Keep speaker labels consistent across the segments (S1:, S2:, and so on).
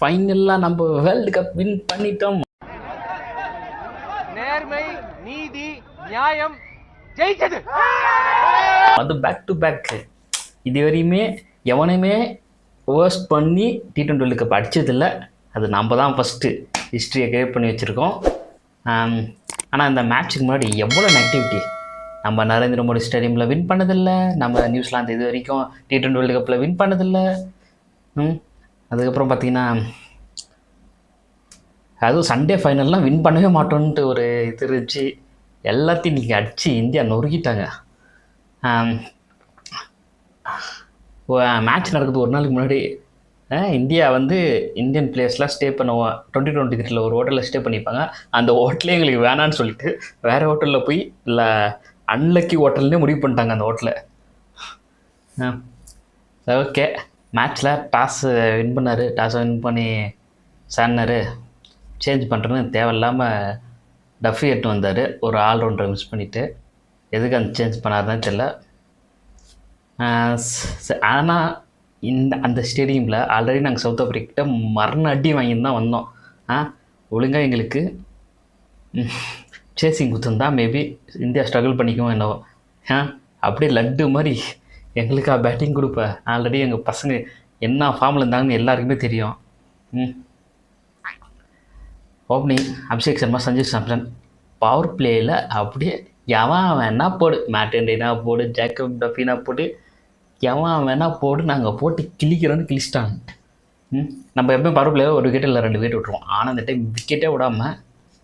S1: ஃபைனலாக நம்ம world cup win பண்ணிட்டோம்.
S2: நேர்மை, நீதி, நியாயம் ஜெயிச்சது.
S1: அது பேக் டு பேக். இது வரையுமே எவனையுமே வேர்ஸ்ட் பண்ணி T20 வேர்ல்டு கப் அடித்ததில்லை. அது நம்ம தான் ஃபஸ்ட்டு ஹிஸ்ட்ரியை கிரியேட் பண்ணி வச்சுருக்கோம். ஆனால் இந்த மேட்ச்சுக்கு முன்னாடி எவ்வளோ நெகட்டிவிட்டி. நம்ம நரேந்திர மோடி ஸ்டேடியமில் வின் பண்ணதில்லை, நம்ம நியூசிலாந்து இது வரைக்கும் T20 வேர்ல்டு கப்பில் வின் பண்ணதில்லை. அதுக்கப்புறம் பார்த்திங்கன்னா அதுவும் சண்டே ஃபைனல்லாம் வின் பண்ணவே மாட்டோன்ட்டு ஒரு இது இருந்துச்சு. எல்லாத்தையும் நீங்கள் அடித்து இந்தியா நொறுக்கிட்டாங்க. மேட்ச் நடக்குது ஒரு நாளுக்கு முன்னாடி இந்தியா வந்து இந்தியன் பிளேயர்ஸ்லாம் ஸ்டே பண்ணுவோம் 2023 ஒரு ஹோட்டலில் ஸ்டே பண்ணிப்பாங்க. அந்த ஹோட்டலே எங்களுக்கு வேணான்னு சொல்லிட்டு வேறு ஹோட்டலில் போய் இல்லை அன்லக்கி ஹோட்டல்னே முடிவு பண்ணிட்டாங்க அந்த ஹோட்டலை. ஓகே, மேட்ச்சில் டாஸை வின் பண்ணார். டாஸை வின் பண்ணி சாடினார். சேஞ்ச் பண்ணுறேன்னு தேவையில்லாமல் டஃபி எட்டு வந்தார். ஒரு ஆல்ரவுண்டரை மிஸ் பண்ணிவிட்டு எதுக்கு அந்த சேஞ்ச் பண்ணாருன்னு தெரியல. ஆனால் அந்த ஸ்டேடியமில் ஆல்ரெடி நாங்கள் சவுத் ஆஃப்ரிக்கிட்ட மரண அடி வாங்கின்னு தான் வந்தோம். ஒழுங்காக எங்களுக்கு சேசிங் குத்துருந்தா மேபி இந்தியா ஸ்ட்ரகிள் பண்ணிக்குவோம் என்னவோ. அப்படியே லட்டு மாதிரி எங்களுக்கா பேட்டிங் கொடுப்பேன். ஆல்ரெடி எங்கள் பசங்க என்ன ஃபார்மில் இருந்தாங்கன்னு எல்லாருக்குமே தெரியும். ஓப்பனிங் அபிஷேக் சர்மா, சஞ்சு சாம்சன். பவர் பிளேயில் அப்படியே எவன் வேணா போடு, மேட்டன்டேனா போடு, ஜேக்கப் டஃபினா போட்டு, எவன் வேணா போடு, நாங்கள் போட்டு கிழிக்கிறோன்னு கிழிச்சிட்டாங்க. நம்ம எப்போயும் பவர் பிளேயில் ஒரு விக்கெட் இல்லை 2 விக்கெட் விட்டுருவோம். ஆனால் இந்த டைம் விக்கெட்டே விடாமல்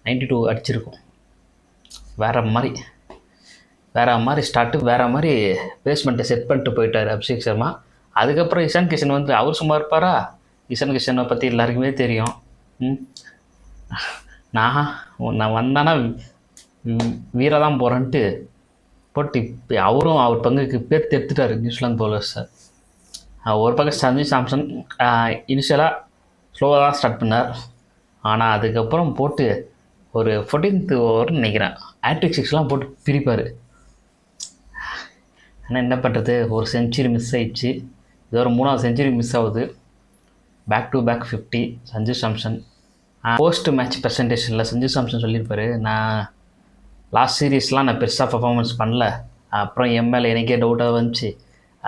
S1: 92 அடிச்சிருக்கோம். வேறு மாதிரி ஸ்டார்ட்டு, வேறு மாதிரி பேஸ்மெண்ட்டை செட் பண்ணிட்டு போயிட்டார் அபிஷேக் சர்மா. அதுக்கப்புறம் இஷான் கிஷன் வந்து அவர் சும்மா இருப்பாரா? இஷான் கிஷனை பற்றி எல்லாருக்குமே தெரியும். நான் வந்தானா வீராக தான் போகிறேன்ட்டு போட்டு அவரும் அவர் பங்குக்கு பேர் எடுத்துட்டார் நியூசிலாந்து பவுலர்ஸை. ஒரு பக்கம் சஞ்சு சாம்சன் இனிஷியலாக ஸ்லோவாக தான் ஸ்டார்ட் பண்ணார். ஆனால் அதுக்கப்புறம் போட்டு ஒரு 14th ஓவர்னு நினைக்கிறேன் ஹேட்ரிக் 6 போட்டு பிரிப்பார். ஆனால் என்ன பண்ணுறது, ஒரு செஞ்சுரி மிஸ் ஆயிடுச்சு. இது ஒரு 3வது செஞ்சுரி மிஸ் ஆகுது. Back to back 50 Sanju Samson. Post match ப்ரெசன்டேஷனில் சஞ்சு சாம்சன் சொல்லியிருப்பார், நான் லாஸ்ட் சீரீஸ்லாம் நான் பெருசாக பர்ஃபார்மன்ஸ் பண்ணல, அப்புறம் எம்எல்ஏ எனக்கே டவுட்டாக வந்துச்சு.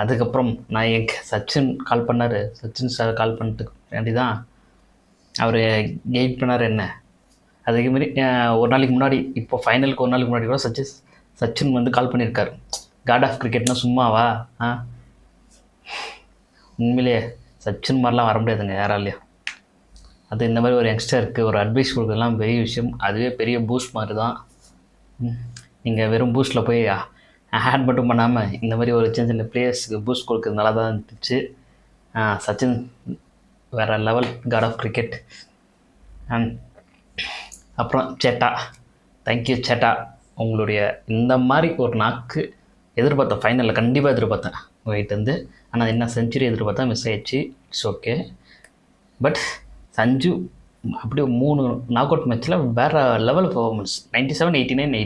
S1: அதுக்கப்புறம் நான் சச்சின் கால் பண்ணார், சச்சின் சார் கால் பண்ணிட்டு வேண்டி தான் அவர் கெயிட் பண்ணார் என்ன. அதுக்கு மாரி ஒரு நாளைக்கு முன்னாடி, இப்போ ஃபைனலுக்கு ஒரு நாளைக்கு முன்னாடி கூட சச்சின் வந்து கால் பண்ணியிருக்காரு. காட் ஆஃப் கிரிக்கெட்னா சும்மாவா? உண்மையிலேயே சச்சின் மாதிரிலாம் வர முடியாதுங்க யாராலையும். அது இந்த மாதிரி ஒரு யங்ஸ்டருக்கு ஒரு அட்வைஸ் கொடுக்குறதுலாம் பெரிய விஷயம். அதுவே பெரிய பூஸ்ட் மாதிரி தான். நீங்கள் வெறும் பூஸ்ட்டில் போய் ஆட் மட்டும் பண்ணாமல் இந்த மாதிரி ஒரு சின்ன சின்ன பிளேயர்ஸுக்கு பூஸ்ட் கொடுக்குறது நல்லா தான் இருந்துச்சு. சச்சின் வேறு லெவல், காட் ஆஃப் கிரிக்கெட். அப்புறம் சேட்டா, தேங்க்யூ சேட்டா. உங்களுடைய இந்த மாதிரி ஒரு நாக்கு எதிர்பார்த்தேன், ஃபைனலில் கண்டிப்பாக எதிர்பார்த்தேன் உங்கள்கிட்டருந்து. ஆனால் என்ன செஞ்சுரி எதிர்பார்த்தா மிஸ் ஆயிடுச்சு. It's okay. பட் சஞ்சு அப்படியே 3 நாக் அவுட் மேட்ச்சில் வேறு லெவல் பர்ஃபார்மன்ஸ். 97, 89,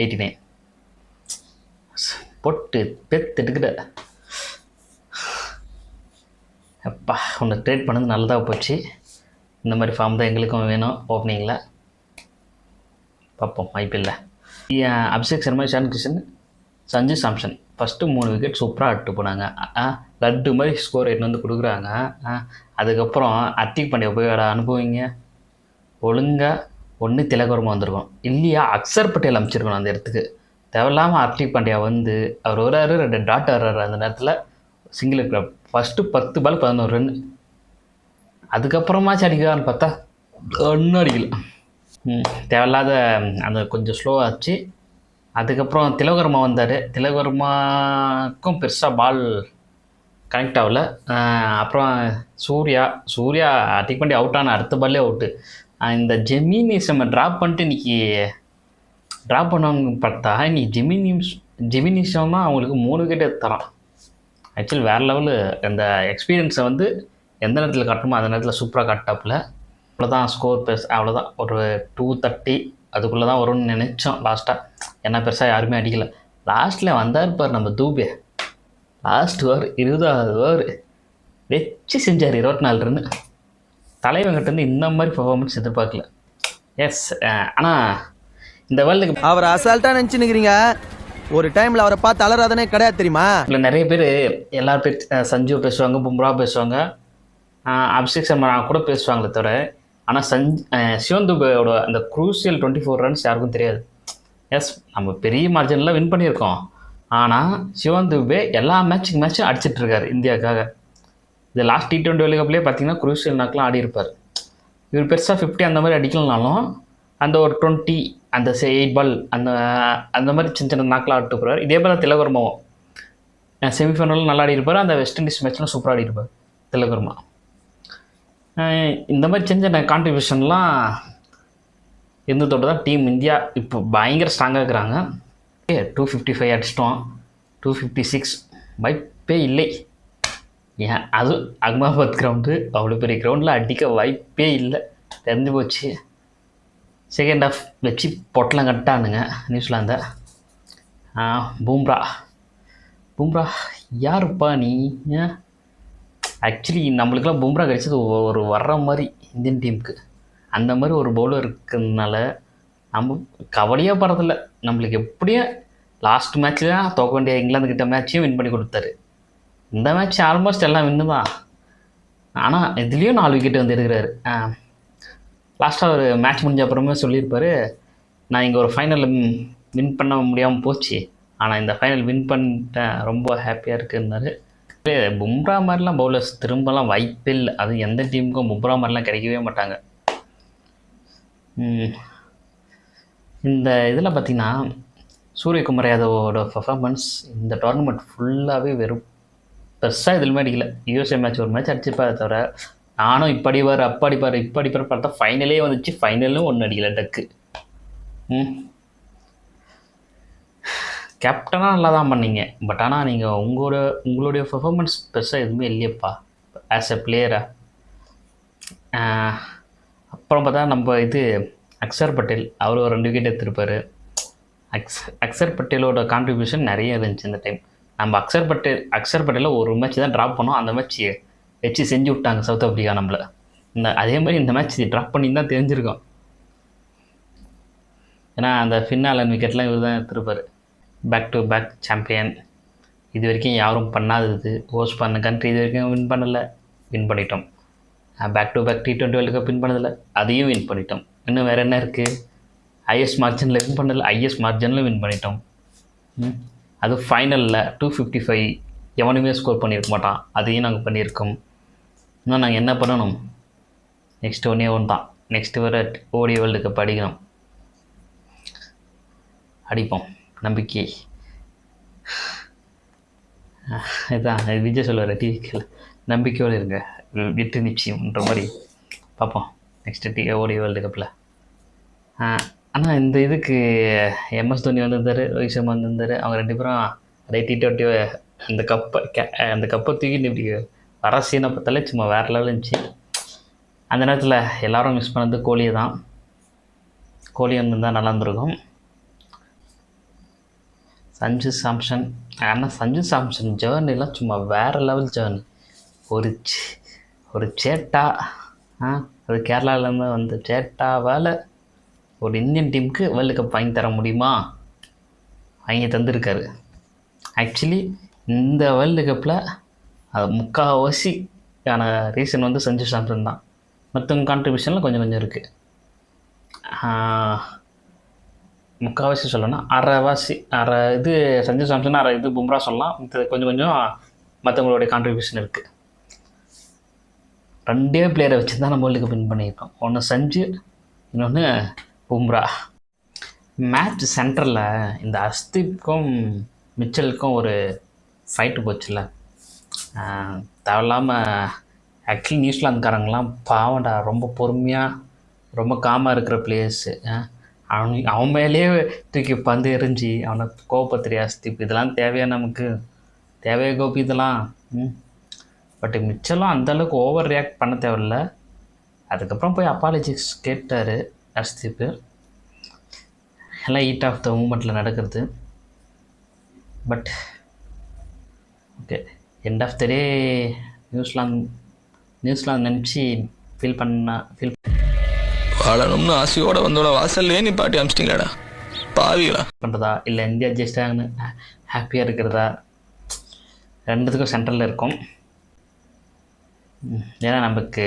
S1: 89 போட்டு பெத்துட்டுக்கிட்ட. அப்பா, ஒன்று ட்ரேட் பண்ணது நல்லதாக போச்சு. இந்த மாதிரி ஃபார்ம் தான் எங்களுக்கும் வேணும் ஓப்பனிங்கில். பார்ப்போம் ஐபிஎல்ல. அபிஷேக் சர்மா, இஷான் கிஷன், சஞ்சு சாம்சன் ஃபஸ்ட்டு 3 விக்கெட் சூப்பராக அட்டு போனாங்க. லட்டு மாதிரி ஸ்கோர் எட்டு வந்து கொடுக்குறாங்க. அதுக்கப்புறம் ஹர்திக் பாண்டியா போய் அனுப்புவீங்க. ஒழுங்காக ஒன்று திலகவர்மா வந்திருக்கோம், இல்லையா அக்சர் பட்டேல் அமைச்சிருக்கணும் அந்த இடத்துக்கு. தேவையில்லாமல் ஹர்திக் பாண்டியா வந்து அவர் வர்றாரு, 2 டாட் வர்றாரு. அந்த நேரத்தில் சிங்கிள் கிளப் ஃபஸ்ட்டு 10 பால் 11 ரன். அதுக்கப்புறமாச்சு அடிக்கலான்னு பார்த்தா ஒன்றும் அடிக்கல. தேவையில்லாத அந்த கொஞ்சம் ஸ்லோவாச்சு. அதுக்கப்புறம் திலகவர்மா வந்தார். திலகவர்மாக்கும் பெருசாக பால் கனெக்ட் ஆகல. அப்புறம் சூர்யா ஹர்திக் பாண்டியா அவுட் ஆனால் அடுத்த பால்லே அவுட்டு. இந்த ஜெமினிஸை ட்ராப் பண்ணிட்டு இன்றைக்கி ட்ராப் பண்ணவங்க பார்த்தா இன்றைக்கி ஜெமினிஷம் தான் அவங்களுக்கு 3 விக்கெட் தரான். ஆக்சுவலி வேறு லெவலு. அந்த எக்ஸ்பீரியன்ஸை வந்து எந்த நேரத்தில் காட்டணுமோ அந்த நேரத்தில் சூப்பராக காட்டாப்புல. அவ்வளோதான் ஸ்கோர் அவ்வளோதான் ஒரு 230 அதுக்குள்ளே தான் வரும்னு நினச்சோம் லாஸ்ட்டாக. ஏன்னா பெருசாக யாருமே அடிக்கலை. லாஸ்ட்டில் வந்தார் பார் நம்ம தூபே. லாஸ்ட் ஓவர் 20வது ஓவர் வச்சு செஞ்சார் 24 ரன்னு. தலைவங்கிட்ட இருந்து இந்த மாதிரி பெர்ஃபார்மன்ஸ் எதிர்பார்க்கல. எஸ், ஆனால் இந்த வேர்ல்டு கப்
S3: அவர் அசால்ட்டா நினைச்சுன்னுக்கிறீங்க. ஒரு டைம்ல அவரை பார்த்து அலறாதனே கிடையாது தெரியுமா?
S1: இல்லை நிறைய பேர் எல்லாரும் பேர் சஞ்சு பேசுவாங்க, பும்ரா பேசுவாங்க, அபிஷேக் சர்மா கூட பேசுவாங்களே தவிர, ஆனால் சிவன் துபேயோட அந்த குரூசியல் 24 ரன்ஸ் யாருக்கும் தெரியாது. எஸ், நம்ம பெரிய மார்ஜினில் வின் பண்ணியிருக்கோம். ஆனால் சிவன் துபே எல்லா மேட்சும் அடிச்சிட்டு இருக்காரு இந்தியாவுக்காக. இது லாஸ்ட் T20 வேர்ல்டு கப்லேயே பார்த்தீங்கன்னா குரூசியல் நாக்கெலாம் ஆடி இருப்பார். இவர் பெருசாக 50 அந்த மாதிரி அடிக்கலனாலும் அந்த ஒரு 20 அந்த 8 பால் அந்த மாதிரி சின்ன சின்ன நாக்கில் ஆட்டு போகிறார். இதே போல் திலகர்மாவும் செமிஃபைனலில் நல்லா ஆடி இருப்பார். அந்த வெஸ்ட் இண்டீஸ் மேட்ச்லாம் சூப்பராக ஆடி இருப்பார் திலகர்மா. இந்த மாதிரி சின்ன சின்ன கான்ட்ரிபியூஷன்லாம் இருந்ததோடு தான் டீம் இந்தியா இப்போ பயங்கர ஸ்ட்ராங்காக இருக்கிறாங்க. 255 அடிச்சிட்டோம், 256 வாய்ப்பே இல்லை. ஏன் அது அகமதாபாத் கிரவுண்டு, அவ்வளோ பெரிய கிரவுண்டில் அடிக்க வாய்ப்பே இல்லை, தெரிஞ்சு போச்சு. செகண்ட் ஹாஃப் வச்சு பொட்டலாம் கட்டானுங்க நியூசிலாந்தை. பும்ரா யாருப்பா நீ? ஆக்சுவலி நம்மளுக்கெல்லாம் பும்ரா கிடைச்சது ஒரு வர்ற மாதிரி இந்தியன் டீமுக்கு. அந்த மாதிரி ஒரு பவுலர் இருக்கிறதுனால நம்ம கவலையாக படுறதில்ல. நம்மளுக்கு எப்படியும் லாஸ்ட் மேட்ச்சில் தான் தோக்க வேண்டிய இங்கிலாந்துக்கிட்ட மேட்சையும் வின் பண்ணி கொடுத்தாரு. இந்த மேட்ச் ஆல்மோஸ்ட் எல்லாம் வின்னு தான். ஆனால் இதுலேயும் 4 விக்கெட் வந்து எடுக்கிறாரு. லாஸ்ட்டாக ஒரு மேட்ச் முடிஞ்ச அப்புறமே சொல்லியிருப்பார், நான் இங்கே ஒரு ஃபைனலில் வின் பண்ண முடியாமல் போச்சு, ஆனால் இந்த ஃபைனல் வின் பண்ணிட்டேன், ரொம்ப ஹாப்பியாக இருக்குன்னாரு. பும்ரா மாதிரிலாம் பவுலர்ஸ் திரும்பலாம் வாய்ப்பே இல்லை. அது எந்த டீமுக்கும் பும்ரா மாதிரிலாம் கிடைக்கவே மாட்டாங்க. இந்த இதில் பார்த்திங்கன்னா சூரியகுமார் யாதவோட பர்ஃபார்மன்ஸ் இந்த டோர்னமெண்ட் ஃபுல்லாகவே வெறும் பெருசாக எதுவுமே அடிக்கல. யூஎஸ்ஏ மேட்ச் ஒரு மேட்ச் அடிச்சுப்பாரு தவிர, நானும் இப்போ அடிப்பார் பார்த்தா ஃபைனலே வந்துச்சு. ஃபைனலும் ஒன்றும் அடிக்கலை டக்கு. கேப்டனாக நல்லா தான் பண்ணீங்க. பட் ஆனால் நீங்கள் உங்களுடைய பர்ஃபார்மன்ஸ் பெருசாக எதுவுமே இல்லையப்பா ஆஸ் எ பிளேயராக. அப்புறம் பார்த்தா நம்ம அக்ஷர் பட்டேல் அவர் ஒரு 2 விக்கெட் எடுத்திருப்பார். அக்ஷர் பட்டேலோட கான்ட்ரிபியூஷன் நிறைய இருந்துச்சு இந்த டைம். நம்ம அக்ஷர் பட்டேலில் ஒரு மேட்ச் தான் ட்ராப் பண்ணோம். அந்த மேட்ச் வச்சு செஞ்சு விட்டாங்க சவுத் ஆஃப்ரிக்கா நம்மளை. அதே மாதிரி இந்த மேட்ச் ட்ராப் பண்ணி தான் தெரிஞ்சிருக்கோம். ஏன்னா அந்த ஃபின்னாலன் விக்கெட்லாம் இவர் தான் எடுத்திருப்பார். பேக் டு பேக் சாம்பியன், இது வரைக்கும் யாரும் பண்ணாதது. ஹோஸ்ட் பண்ண கண்ட்ரி இது வரைக்கும் வின் பண்ணலை, வின் பண்ணிட்டோம். Back to back T20 world cup win பண்ணதில்லை, அதையும் வின் பண்ணிட்டோம். இன்னும் வேறு என்ன இருக்குது? ஹையஸ்ட் மார்ஜினில் வின் பண்ணலை, ஹையஸ்ட் மார்ஜினில் வின் பண்ணிட்டோம். அது ஃபைனலில் 255 எவனுமே ஸ்கோர் பண்ணியிருக்க மாட்டான், அதையும் நாங்கள் பண்ணியிருக்கோம். இன்னும் நாங்கள் என்ன பண்ணணும்? நெக்ஸ்ட் ஒன்றே தான், நெக்ஸ்ட்டு வர ஓடி வேர்ல்டு கப் அடிக்கணும். அடிப்போம், நம்பிக்கை. இதுதான் விஜய் சொல்லுவார் டிவிக்கில், நம்பிக்கையோடு இருங்க, வெற்றி நிச்சயம்ன்ற மாதிரி. பார்ப்போம் நெக்ஸ்ட்டு ஓடி வேர்ல்டு கப்பில். ஆனால் இந்த இதுக்கு MS தோனி வந்திருந்தார், ரோஹித் சர்மா வந்திருந்தார். அவங்க 2 பேரும் அதே T20 அந்த கப்பை தூக்கிட்டு இப்படி வர சீனை பார்த்தாலே சும்மா வேறு லெவலில் இருந்துச்சு. அந்த நேரத்தில் எல்லோரும் மிஸ் பண்ணது கோலியை தான். கோலி வந்திருந்தால் நல்லா இருந்திருக்கும். சஞ்சு சாம்சன், ஆனால் சஞ்சு சாம்சன் ஜேர்னிலாம் சும்மா வேறு லெவல் ஜேர்னி. ஒரு சேட்டா, அது கேரளாவிலேருந்து வந்து சேட்டாவால் ஒரு இந்தியன் டீமுக்கு வேர்ல்டு கப் வாங்கி தர முடியுமா? வாங்கி தந்திருக்காரு. ஆக்சுவலி இந்த வேர்ல்டு கப்பில் அது முக்கால்வாசிக்கான ரீசன் வந்து சஞ்சு சாம்சன் தான். மற்றவங்க கான்ட்ரிபியூஷனில் கொஞ்சம் இருக்குது. முக்கால்வாசி சொல்லணும்னா அரை இது சஞ்சு சாம்சன், அரை இது பும்ரா சொல்லலாம். இது கொஞ்சம் மற்றவங்களுடைய கான்ட்ரிபியூஷன் இருக்குது. 2 பிளேயரை வச்சு தான் நம்ம வேர்ல்டு கப் வின் பண்ணியிருக்கோம். ஒன்று சஞ்சு, இன்னொன்று பும்ரா. மேட்ச் சென்டரில் இந்த அஸ்தீப்க்கும் மிச்சலுக்கும் ஒரு ஃபைட்டு போச்சுல்ல, தேவையில்லாமல். ஆக்சுவலி நியூசிலாந்துக்காரங்களாம் பாவண்டா, ரொம்ப பொறுமையாக ரொம்ப காமாக இருக்கிற பிளேயர்ஸு. அவன் மேலேயே தூக்கி பந்து எறிஞ்சி அவனை கோபத்திரியா அஸ்தீப். இதெல்லாம் தேவையா நமக்கு? தேவையா கோபி இதெல்லாம்? பட் மிச்சலும் அந்தளவுக்கு ஓவர் ரியாக்ட் பண்ண தேவையில்ல. அதுக்கப்புறம் போய் அப்பாலஜிஸ் கேட்டார் அஸ்தீப்பு. எல்லாம் ஹீட் ஆஃப் த மூமெண்ட்டில் நடக்கிறது. But okay, end of the day New Zealand நினச்சி ஃபீல்
S4: வாழணும்னு ஆசையோட வந்தோட வாசல்லே நீ பாட்டி அமிச்சிட்டீங்களாடா பாவிகளா.
S1: பண்ணுறதா இல்லை இந்தியா ஜெயிச்சிட்டாங்கன்னு ஹாப்பியாக இருக்கிறதா, ரெண்டுத்துக்கும் சென்ட்ரலில் இருக்கும். ஏன்னா நமக்கு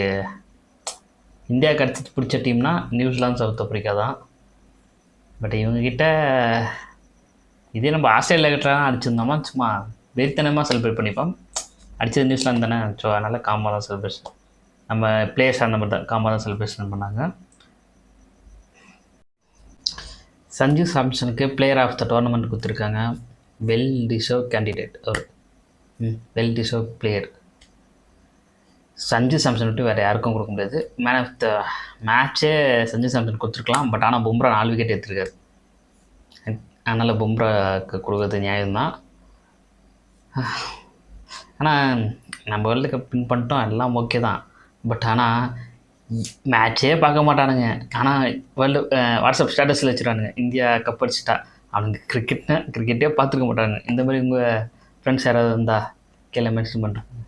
S1: இந்தியாவுக்கு அடுத்து பிடிச்ச டீம்னா நியூசிலாந்து, சவுத் ஆஃப்ரிக்கா தான். பட் இவங்ககிட்ட இதே நம்ம ஆஸ்திரேலியா கிட்ட அடிச்சிருந்தோம்னா சும்மா வெறித்தனமாக செலிப்ரேட் பண்ணிப்போம். அடித்தது நியூசிலாந்து தானே, ஸோ அதனால் காமாக தான் செலிப்ரேஷன், நம்ம பிளேயர்ஸ் அந்த மாதிரி தான் காமாக தான் செலிப்ரேஷன் பண்ணாங்க. சஞ்சு சாம்சனுக்கு பிளேயர் ஆஃப் த டோர்னமெண்ட் கொடுத்துருக்காங்க. வெல் டிசர்வ் கேண்டிடேட் அவர், well deserve player. Sanju Samson விட்டு வேறு யாருக்கும் கொடுக்க முடியாது. மேன் ஆஃப் த மேட்ச்சே சஞ்சு சாம்சன் கொடுத்துருக்கலாம். பட் ஆனால் பும்ரா 4 விக்கெட் எடுத்திருக்காரு. அதனால் பும்ராவுக்கு கொடுக்குறது நியாயம்தான். ஆனால் நம்ம வேர்ல்டு கப் வின் பண்ணிட்டோம், எல்லாம் ஓகே தான். பட் ஆனால் மேட்ச்சே பார்க்க மாட்டானுங்க. ஆனால் வாட்ஸ்அப் ஸ்டேட்டஸில் வச்சுருவானுங்க இந்தியா கப் அடிச்சிட்டா. அவனுக்கு கிரிக்கெட்டே பார்த்துருக்க மாட்டானுங்க. இந்த மாதிரி உங்கள் ஃப்ரெண்ட்ஸ் யாராவது இருந்தால் கீழே மென்ஷன் பண்ணுறாங்க.